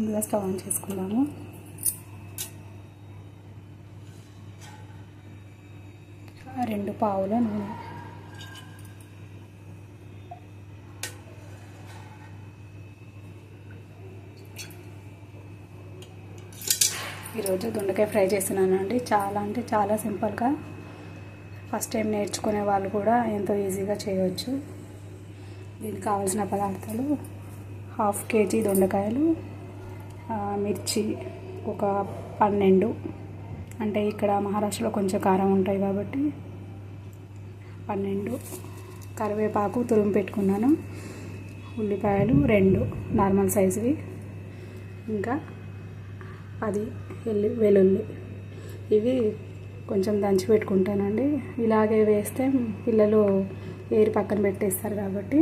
ముందుగా stove on చేసుకుందాము. రెండు పావుల నూనె, ఈరోజు దొండకాయ ఫ్రై చేస్తున్నానండి. చాలా అంటే చాలా సింపుల్గా, ఫస్ట్ టైం నేర్చుకునే వాళ్ళు కూడా ఎంతో ఈజీగా చేయవచ్చు. దీనికి కావాల్సిన పదార్థాలు: 1/2 kg దొండకాయలు, మిర్చి ఒక 12, అంటే ఇక్కడ మహారాష్ట్రలో కొంచెం కారం ఉంటాయి కాబట్టి 12, కరివేపాకు తురుము పెట్టుకున్నాను, ఉల్లిపాయలు 2 నార్మల్ సైజువి, ఇంకా 10 వెల్లుల్లి. ఇవి కొంచెం దంచి పెట్టుకుంటానండి. ఇలాగే వేస్తే పిల్లలు ఏరి పక్కన పెట్టేస్తారు కాబట్టి.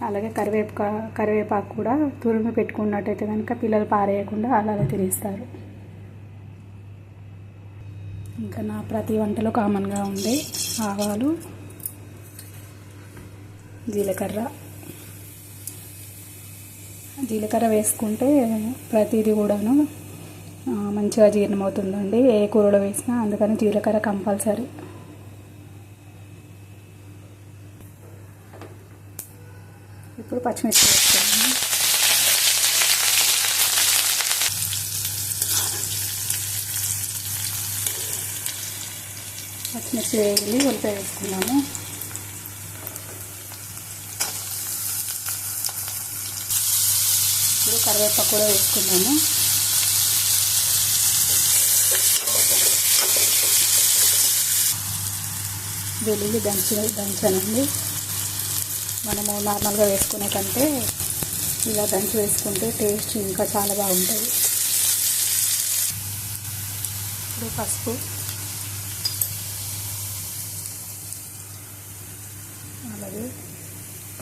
అలాగే కరివేపాకు కూడా తురిమి పెట్టుకున్నట్టయితే కనుక పిల్లలు పారేయకుండా అలాగే తినేస్తారు. ఇంకా నా ప్రతి వంటలో కామన్గా ఉండే ఆవాలు, జీలకర్ర వేసుకుంటే ప్రతిదీ కూడాను మంచిగా జీర్ణమవుతుందండి, ఏ కూరలో వేసినా. అందుకని జీలకర్ర కంపల్సరీ. ఇప్పుడు పచ్చిమిర్చి వేసుకున్నాను. పచ్చిమిర్చి వేగి ఉల్లిపాయ వేసుకున్నాము. ఇప్పుడు కరివేపాకు కూడా వేసుకున్నాము. వెల్లుల్లి దంచానండి. మనము నార్మల్గా వేసుకునే కంటే ఇలా దంచి వేసుకుంటే టేస్ట్ ఇంకా చాలా బాగుంటుంది. ఇప్పుడు పసుపు, అలాగే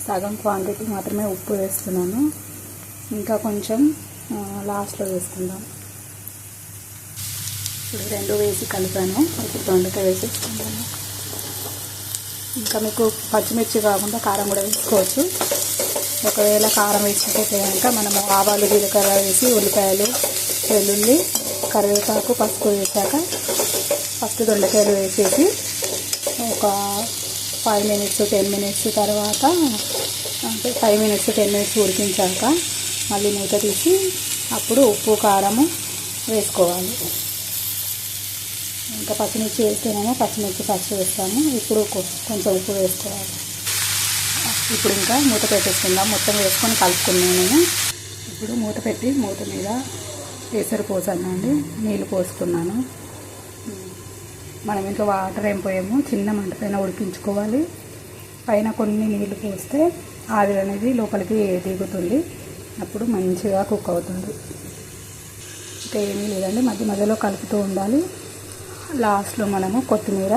సగం క్వాంటిటీ మాత్రమే ఉప్పు వేస్తున్నాను. ఇంకా కొంచెం లాస్ట్లో వేసుకుందాం. ఇప్పుడు 2 వేసి కలిపాను. ఇప్పుడు దొండకాయ వేసేసుకుందాము. ఇంకా మీకు పచ్చిమిర్చి కాకుండా కారం కూడా వేసుకోవచ్చు. ఒకవేళ కారం వేసినట్టయితే కనుక మనము ఆవాలు, జీలకర్ర వేసి ఉల్లిపాయలు, వెల్లుల్లి, కరివేపాకు, పసుపు వేసాక ఫస్ట్ దొండకాయలు వేసేసి ఒక 5 minutes 10 minutes తర్వాత, అంటే 5 minutes 10 minutes ఉడికించాక మళ్ళీ మూత తీసి అప్పుడు ఉప్పు కారము వేసుకోవాలి. ఇంకా పచ్చిమిర్చి వేస్తేనేమో పచ్చిమిర్చి ఫస్ట్ వేస్తాము. ఇప్పుడు కొంచెం ఉప్పు వేసుకోవాలి. ఇప్పుడు ఇంకా మూత పెట్టేసుకుందాం. మొత్తం వేసుకొని కలుపుకున్నాను నేను. ఇప్పుడు మూత పెట్టి మూత మీద కేసరి పోసానండి, నీళ్ళు పోసుకున్నాను. మనం ఇంకా వాటర్ ఏం పోయాము, చిన్న మంట పైన ఉడికించుకోవాలి. పైన కొన్ని నీళ్ళు పోస్తే ఆవిరి అనేది లోపలికి దిగుతుంది, అప్పుడు మంచిగా కుక్ అవుతుంది. ఇంకా ఏమీ లేదండి, మధ్య మధ్యలో కలుపుతూ ఉండాలి. లాస్ట్లో మనము కొత్తిమీర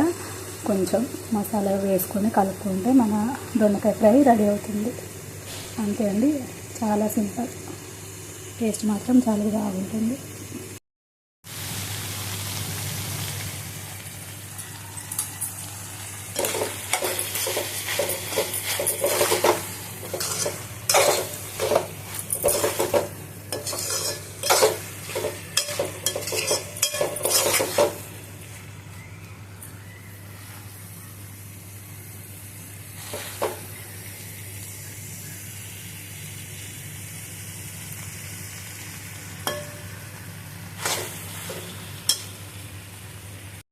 కొంచెం మసాలా వేసుకొని కలుపుకుంటే మన దొండకాయ ఫ్రై రెడీ అవుతుంది. అంతే అండి, చాలా సింపుల్. టేస్ట్ మాత్రం చాలా బాగుంటుంది.